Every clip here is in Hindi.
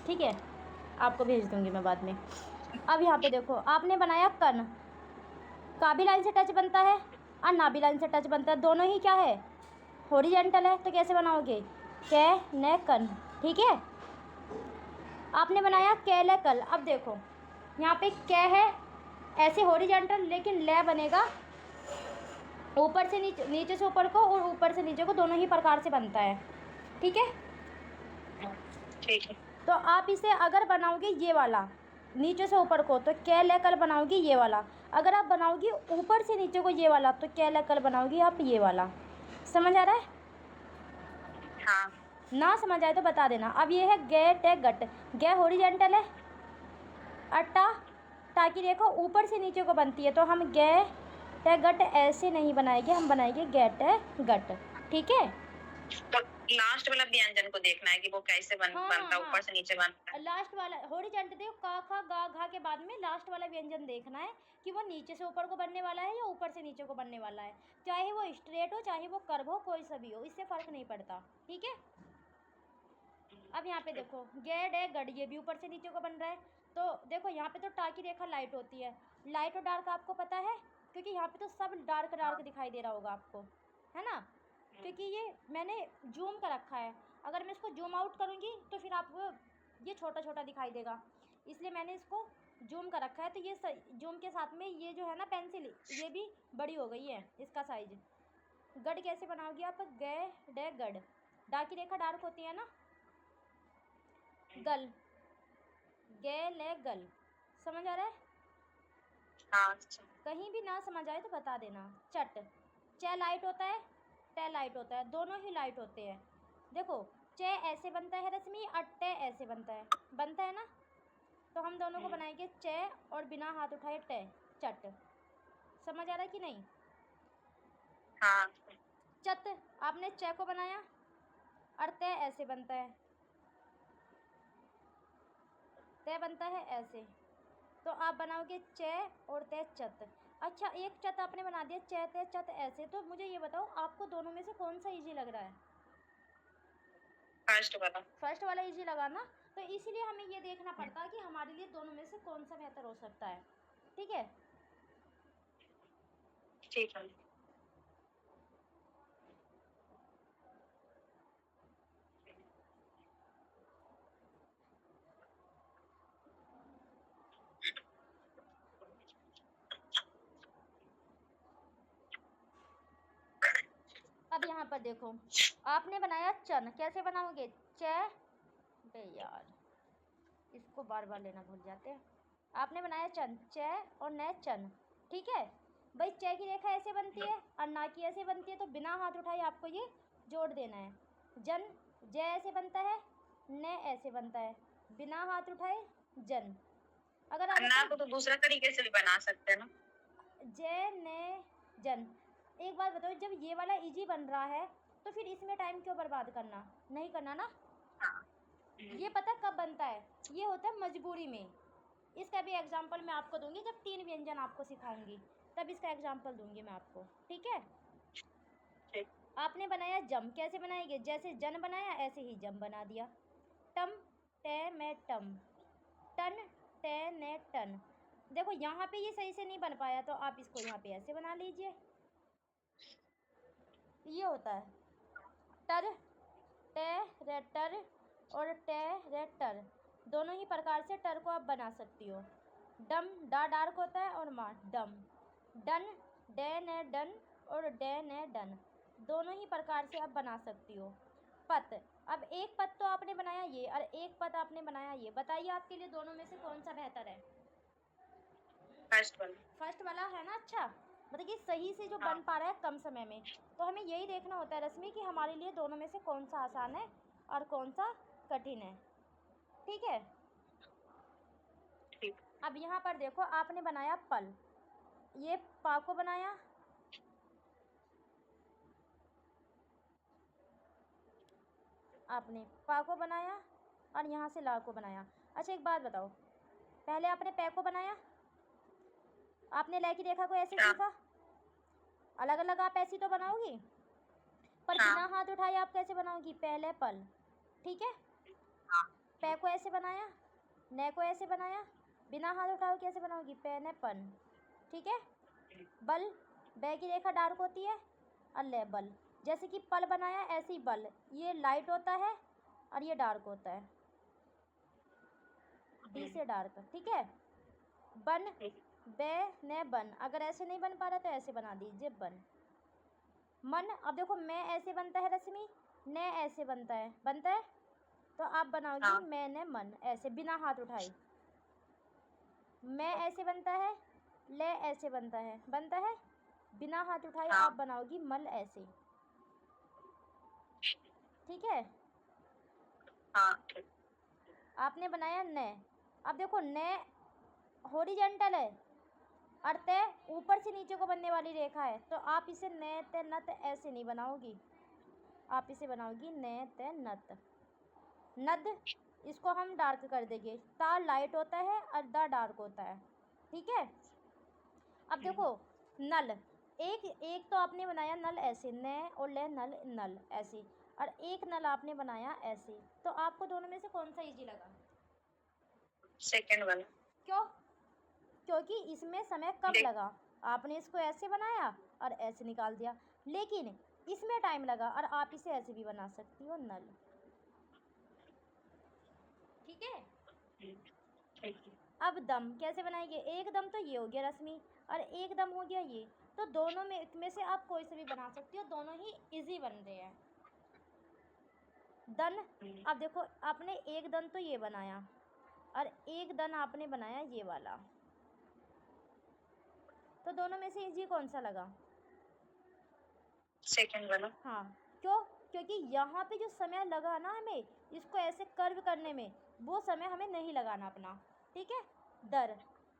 ठीक है, आपको भेज दूँगी मैं बाद में। अब यहाँ पे देखो, आपने बनाया कन, का भी लाइन से टच बनता है और ना भी लाइन से टच बनता है, दोनों ही क्या है, हॉरिजॉन्टल है। तो कैसे बनाओगे, कै न कन, ठीक है। आपने बनाया कैले कल। अब देखो यहाँ पे कै है ऐसे हॉरिजॉन्टल, लेकिन ले बनेगा ऊपर से नीचे, नीचे से ऊपर को और ऊपर से नीचे को, दोनों ही प्रकार से बनता है, ठीक है। ठीक है। तो आप इसे अगर बनाओगे ये वाला नीचे से ऊपर को, तो कैले कल बनाओगी ये वाला। अगर आप बनाओगी ऊपर से नीचे को ये वाला, तो कैले कल बनाओगी आप ये वाला। समझ आ रहा है? हाँ। ना समझ आए तो बता देना। अब ये है गे टे गट। गे हॉरिजॉन्टल है, अट्टा टा की रेखा ऊपर से नीचे को बनती है, तो हम गे टे गट ऐसे नहीं बनाएंगे, हम बनाएंगे गे टे गट, ठीक है। तो लास्ट वाला व्यंजन को देखना है कि वो कैसे बनता है, ऊपर से नीचे बनता है। लास्ट वाला हॉरिजॉन्टल देखो, का खा गा घा के बाद में लास्ट वाला व्यंजन देखना है कि वो नीचे से ऊपर को बनने वाला है या ऊपर से नीचे को बनने वाला है। चाहे वो स्ट्रेट हो, चाहे वो कर्व हो, कोई सा भी हो, इससे फर्क नहीं पड़ता, ठीक है। अब यहाँ पे देखो गेड है गड, ये भी ऊपर से नीचे को बन रहा है। तो देखो यहाँ पे तो टा की रेखा लाइट होती है, लाइट और डार्क आपको पता है, क्योंकि यहाँ पे तो सब डार्क डार्क दिखाई दे रहा होगा आपको, है ना। क्योंकि ये मैंने जूम कर रखा है, अगर मैं इसको जूम आउट करूँगी तो फिर आपको ये छोटा छोटा दिखाई देगा, इसलिए मैंने इसको जूम कर रखा है। तो ये जूम के साथ में ये जो है ना पेंसिल, ये भी बड़ी हो गई है इसका साइज। गड कैसे बनाओगी आप, गे डे गड, डा की रेखा डार्क होती है ना, गल, गे ले गल। समझ आ रहा है? हाँ। कहीं भी ना समझ आए तो बता देना। चट, चे लाइट होता है, टे लाइट होता है, दोनों ही लाइट होते हैं। देखो चे ऐसे बनता है रश्मि और टे ऐसे बनता है ना। तो हम दोनों को बनाएंगे चे और बिना हाथ उठाए टे, चट। समझ आ रहा है कि नहीं? हाँ। चत, आपने चे को बनाया और ते ऐसे बनता है, ते बनता है ऐसे, तो आप बनाओगे चे और ते चत। अच्छा, एक चत आपने बना दिया, चे ते चत ऐसे। तो मुझे ये बताओ आपको दोनों में से कौन सा इजी लग रहा है? फर्स्ट वाला इजी लगा ना। तो इसीलिए हमें ये देखना पड़ता है कि हमारे लिए दोनों में से कौन सा बेहतर हो सकता है, ठीक है। ठीक है। अब यहाँ पर देखो, आपने बनाया चन, कैसे बनाओगे, चे, बे यार इसको बार बार लेना भूल जाते हैं। आपने बनाया चन, चे और न चन, ठीक है भाई। चे की रेखा ऐसे बनती है और ना की ऐसे बनती है, तो बिना हाथ उठाए आपको ये जोड़ देना है। जन, जय ऐसे बनता है, न ऐसे बनता है, बिना हाथ उठाए जन। अगर आप अन्ना को तो दूसरा तरीके से भी बना सकते हैं ना, जय ने जन। एक बात बताओ, जब ये वाला इजी बन रहा है तो फिर इसमें टाइम क्यों बर्बाद करना, नहीं करना ना। हाँ। ये पता कब बनता है, ये होता है मजबूरी में। इसका भी एग्जाम्पल मैं आपको दूंगी, जब 3 व्यंजन आपको सिखाऊंगी तब इसका एग्जाम्पल दूंगी मैं आपको, ठीक है। ठीक। आपने बनाया जम, कैसे बनाएंगे, जैसे जन बनाया ऐसे ही जम बना दिया। टम टे में टम, टन टे ने टन। देखो यहाँ पे ये सही से नहीं बन पाया, तो आप इसको यहाँ पे ऐसे बना लीजिए। ये होता है टर, टे रेटर और टे रेटर, दोनों ही प्रकार से टर को आप बना सकती हो। डम, डा डार्क होता है और माँ डम। डन, डे ने डन और डे ने डन, दोनों ही प्रकार से आप बना सकती हो। पत, अब एक पत तो आपने बनाया ये और एक पत आपने बनाया ये, बताइए आपके लिए दोनों में से कौन सा बेहतर है? फर्स्ट वाला है ना। अच्छा, मतलब कि सही से जो बन पा रहा है कम समय में। तो हमें यही देखना होता है रश्मि कि हमारे लिए दोनों में से कौन सा आसान है और कौन सा कठिन है, ठीक है। ठीक। अब यहाँ पर देखो, आपने बनाया पल, ये पा को बनाया, आपने पा को बनाया और यहाँ से ला को बनाया। अच्छा एक बात बताओ, पहले आपने पै को बनाया, आपने लय की रेखा को ऐसे सीखा, अलग अलग आप ऐसी तो बनाओगी, पर बिना हाथ उठाए आप कैसे बनाओगी, पहले पल, ठीक है। पे को ऐसे बनाया, ने को ऐसे बनाया, बिना हाथ उठाए कैसे बनाओगी, पे ने पन। ठीक है। बल, बे की रेखा डार्क होती है और ले बल। जैसे कि पल बनाया ऐसे ही बल, ये लाइट होता है और ये डार्क होता है, डी से डार्क। ठीक है। बन, बे ने बन, अगर ऐसे नहीं बन पा रहा तो ऐसे बना दीजिए बन। मन, अब देखो मैं ऐसे बनता है रश्मि, ने ऐसे बनता है, तो आप बनाओगी हाँ। मैंने मन ऐसे बिना हाथ उठाए। मैं ऐसे बनता है, ले ऐसे बनता है बिना हाथ उठाए। हाँ। आप बनाओगी मल ऐसे। ठीक है। हाँ ठीक। आपने बनाया ने। अब देखो ने हॉरिजॉन्टल है और ते ऊपर से नीचे को बनने वाली रेखा है, तो आप इसे ने ते नत ऐसे नहीं बनाओगी, आप इसे बनाओगी ने ते नत। नद, इसको हम डार्क कर देंगे, ता लाइट होता है और दा डार्क होता है। ठीक है। अब देखो नल, एक तो आपने बनाया नल ऐसे, ने और ले नल, नल ऐसे, और एक नल आपने बनाया ऐसे, तो आपको दोनों में से कौन सा इजी लगा? सेकंड वाला। क्यों? क्योंकि इसमें समय कम देख- लगा, आपने इसको ऐसे बनाया और ऐसे निकाल दिया, लेकिन इसमें टाइम लगा, और आप इसे ऐसे भी बना सकती हो नल। ठीक है। ठीक। अब दम कैसे बनाएंगे? एक दम तो ये हो गया रश्मि, और एक दम हो गया ये, तो दोनों में से आप कोई से भी बना सकती हो, दोनों ही इजी बन रहे हैं। दन, अब देखो आपने एक दन तो ये बनाया और एक दन आपने बनाया ये वाला, तो दोनों में से इजी कौन सा लगा? सेकंड वाला। हाँ। क्यों? क्योंकि यहाँ पे जो समय लगा ना हमें इसको ऐसे कर्व करने में, वो समय हमें नहीं लगाना अपना। ठीक है। दर,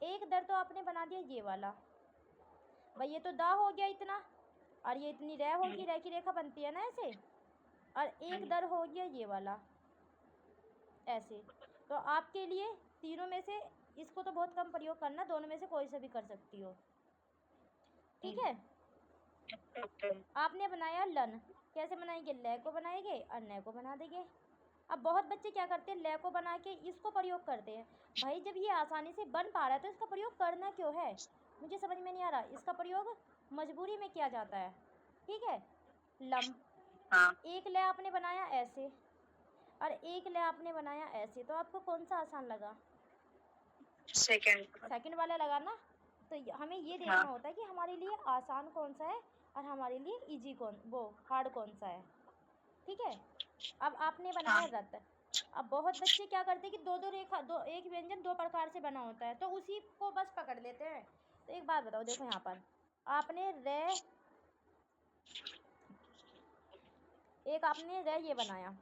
एक दर तो आपने बना दिया ये वाला, भाई ये तो दा हो गया इतना, और ये इतनी रह होगी, रह की रेखा बनती है ना ऐसे, और एक दर हो गया ये वाला ऐसे। तो आपके लिए तीनों में से इसको तो बहुत कम प्रयोग करना, दोनों में से कोई सा भी कर सकती हो। ठीक है। आपने बनाया लन, कैसे बनाएंगे? ले को बनाएंगे और ने को बना देंगे। अब बहुत बच्चे क्या करते हैं, ले को बना के इसको प्रयोग करते हैं। भाई जब ये आसानी से बन पा रहा है तो इसका प्रयोग करना क्यों है? मुझे समझ में नहीं आ रहा। इसका प्रयोग मजबूरी में किया जाता है। ठीक है। लम, हाँ। एक ले आपने बनाया ऐसे और एक ले आपने बनाया ऐसे, तो आपको कौन सा आसान लगा? सेकंड वाला लगा ना। तो हमें ये देखना हाँ। होता है कि हमारे लिए आसान कौन सा है और हमारे लिए इजी हार्ड कौन सा है। ठीक है। अब आपने बनाया हाँ। रत। अब बहुत बच्चे क्या करते हैं कि दो दो रेखा, एक व्यंजन दो प्रकार से बना होता है, तो उसी को बस पकड़ लेते हैं। तो एक बात बताओ, देखो यहाँ पर आपने रे, एक आपने रे ये बनाया,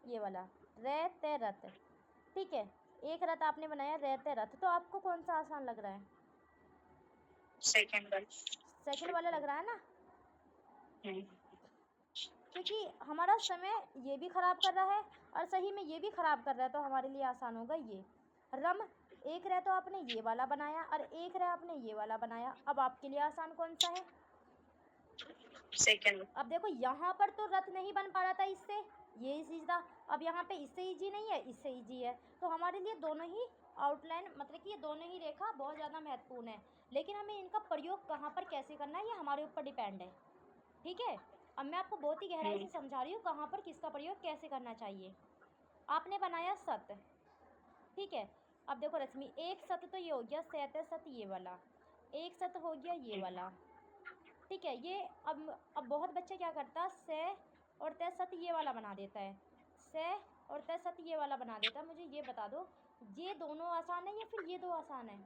ये वाला रे ते रत। ठीक है। एक रथ आपने बनाया रे ते रथ, तो आपको कौन सा आसान लग रहा है? सेकंड वाला लग रहा है ना, क्योंकि हमारा समय ये भी खराब कर रहा है और सही में ये भी खराब कर रहा है, तो हमारे लिए आसान होगा ये। रम, एक रह तो आपने ये वाला बनाया और एक रह आपने ये वाला बनाया, अब आपके लिए आसान कौन सा है? सेकंड। अब देखो यहाँ पर तो रथ नहीं बन पा रहा था इससे, ये इजी था। अब यहाँ पे इससे इजी नहीं है, इससे इजी है, तो हमारे लिए दोनों ही आउटलाइन, मतलब कि ये दोनों ही रेखा बहुत ज़्यादा महत्वपूर्ण है, लेकिन हमें इनका प्रयोग कहाँ पर कैसे करना है ये हमारे ऊपर डिपेंड है। ठीक है। अब मैं आपको बहुत ही गहराई से समझा रही हूँ कहाँ पर किसका प्रयोग कैसे करना चाहिए। आपने बनाया सत। ठीक है। अब देखो रश्मि, एक सत तो ये हो गया, सत सत ये वाला, एक सत हो गया ये वाला। ठीक है। ये अब बहुत बच्चे क्या करता है, से और ते सत ये वाला बना देता है, से और ते सत ये वाला बना देता है। मुझे ये बता दो, ये दोनों आसान है या फिर ये दो आसान है?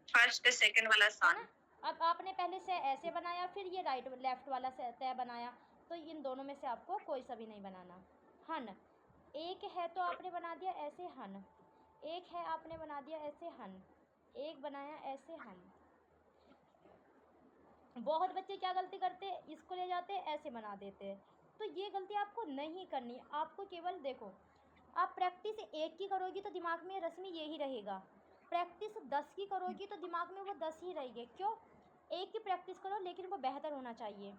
फर्स्ट सेकंड वाला है आसान। ना। अब आपने पहले से ऐसे बनाया, फिर ये राइट लेफ्ट वाला से तय बनाया, तो इन दोनों में से आपको कोई सा भी नहीं बनाना। हन, एक है तो आपने बना दिया ऐसे हन, एक है आपने बना दिया ऐसे हन, एक बनाया ऐसे हन। बहुत बच्चे क्या गलती करते हैं, इसको ले जाते ऐसे बना देते हैं, तो ये गलती आपको नहीं करनी। आपको केवल देखो, आप प्रैक्टिस एक की करोगी तो दिमाग में रस्मी यही रहेगा, प्रैक्टिस 10 की करोगी तो दिमाग में वो 10 ही रहेगी। क्यों? एक की प्रैक्टिस करो लेकिन वो बेहतर होना चाहिए।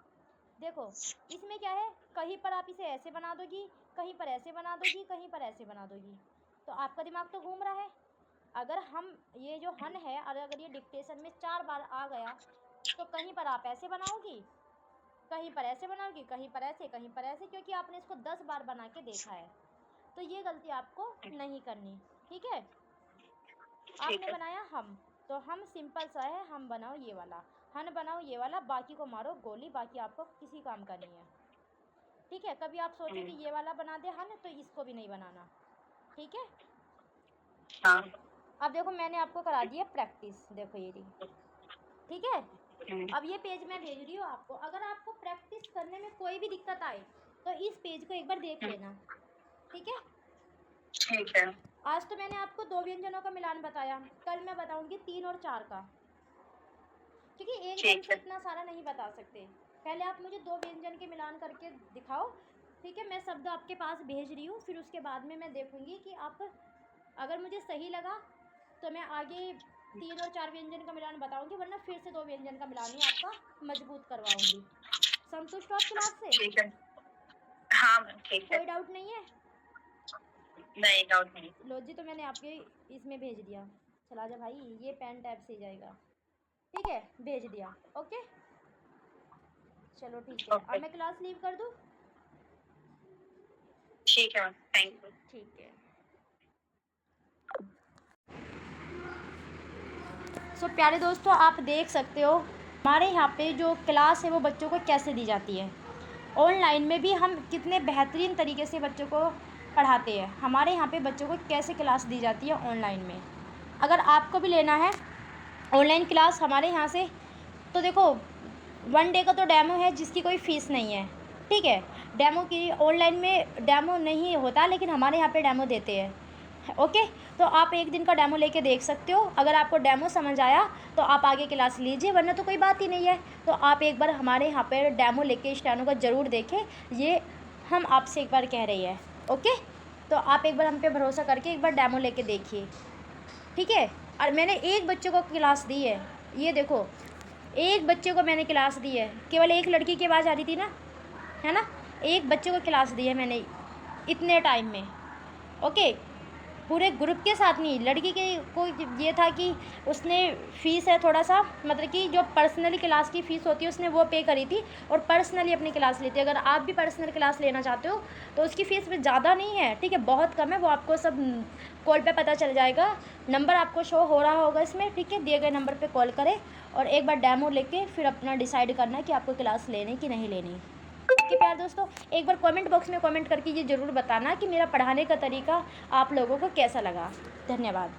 देखो इसमें क्या है, कहीं पर आप इसे ऐसे बना दोगी, कहीं पर ऐसे बना दोगी, कहीं पर ऐसे बना दोगी, तो आपका दिमाग तो घूम रहा है। अगर हम ये जो हन है, और अगर ये डिक्टेशन में 4 बार आ गया, तो कहीं पर आप ऐसे बनाओगी, कहीं पर ऐसे बनाओगी, कहीं पर ऐसे, कहीं पर ऐसे, क्योंकि आपने इसको 10 बार बना के देखा है। तो ये गलती आपको नहीं करनी, ठीक है। आपने बनाया हम, तो हम सिंपल सा है, हम बनाओ ये वाला, हन बनाओ ये वाला, बाकी को मारो गोली, बाकी आपको किसी काम का नहीं है, ठीक है। कभी आप सोचो कि ये वाला बना दे हन, तो इसको भी नहीं बनाना, ठीक है। हाँ। अब देखो मैंने आपको करा दिया प्रैक्टिस, देखो ये रही, ठीक है। अब ये पेज मैं भेज रही हूँ आपको, अगर आपको प्रैक्टिस करने में कोई भी दिक्कत आए तो इस पेज को एक बार देख लेना, ठीक है। ठीक है। आज तो मैंने आपको 2 व्यंजनों का मिलान बताया, कल मैं बताऊंगी 3 और 4 का, क्योंकि एक दिन से इतना सारा नहीं बता सकते। पहले आप मुझे 2 व्यंजन के मिलान करके दिखाओ, ठीक है। मैं शब्द आपके पास भेज रही हूँ, फिर उसके बाद में मैं देखूंगी कि आप, अगर मुझे सही लगा तो मैं आगे 3 और 4 व्यंजन का मिलान बताऊंगी, वरना फिर से 2 व्यंजन का मिलान ही आपका मजबूत करवाऊंगी। संतुष्ट हो आप क्लास से? ठीक है। हाँ ठीक है। कोई डाउट नहीं है? नहीं, डाउट नहीं। लो जी, तो मैंने आपके इसमें भेज दिया, चला जा भाई, ये पेन टैब से जाएगा, ठीक है, भेज दिया, ओके। चलो ठीक है, अब मैं क्लास लीव कर दूँ? ठीक है, थैंक यू। ठीक है। सो प्यारे दोस्तों, आप देख सकते हो हमारे यहाँ पे जो क्लास है वो बच्चों को कैसे दी जाती है। ऑनलाइन में भी हम कितने बेहतरीन तरीके से बच्चों को पढ़ाते हैं। हमारे यहाँ पे बच्चों को कैसे क्लास दी जाती है ऑनलाइन में। अगर आपको भी लेना है ऑनलाइन क्लास हमारे यहाँ से, तो देखो 1 डे का तो डेमो है जिसकी कोई फ़ीस नहीं है, ठीक है। डेमो की ऑनलाइन में डेमो नहीं होता, लेकिन हमारे यहाँ पे डेमो देते हैं, ओके। तो आप 1 दिन का डेमो लेके देख सकते हो। अगर आपको डेमो समझ आया तो आप आगे क्लास लीजिए, वरना तो कोई बात ही नहीं है। तो आप एक बार हमारे यहाँ पे डेमो लेके स्टेनो का ज़रूर देखें, ये हम आपसे एक बार कह रही है, ओके। तो आप एक बार हम पे भरोसा करके एक बार डेमो लेके देखिए, ठीक है। और मैंने एक बच्चे को क्लास दी है, ये देखो, एक बच्चे को मैंने क्लास दी है, केवल एक लड़की की आवाज़ आ रही थी ना, है ना, एक बच्चे को क्लास दी है मैंने इतने टाइम में, ओके। पूरे ग्रुप के साथ नहीं, लड़की के को ये था कि उसने फ़ीस है थोड़ा सा, मतलब कि जो पर्सनली क्लास की फ़ीस होती है उसने वो पे करी थी, और पर्सनली अपनी क्लास ली थी। अगर आप भी पर्सनल क्लास लेना चाहते हो तो उसकी फ़ीस भी ज़्यादा नहीं है, ठीक है, बहुत कम है। वो आपको सब कॉल पे पता चल जाएगा, नंबर आपको शो हो रहा होगा इसमें, ठीक है। दिए गए नंबर पे कॉल करें और एक बार डेमो लेके फिर अपना डिसाइड करना कि आपको क्लास लेनी कि नहीं लेनी। ओके प्यारे दोस्तों, एक बार कमेंट बॉक्स में कमेंट करके ये ज़रूर बताना कि मेरा पढ़ाने का तरीका आप लोगों को कैसा लगा। धन्यवाद।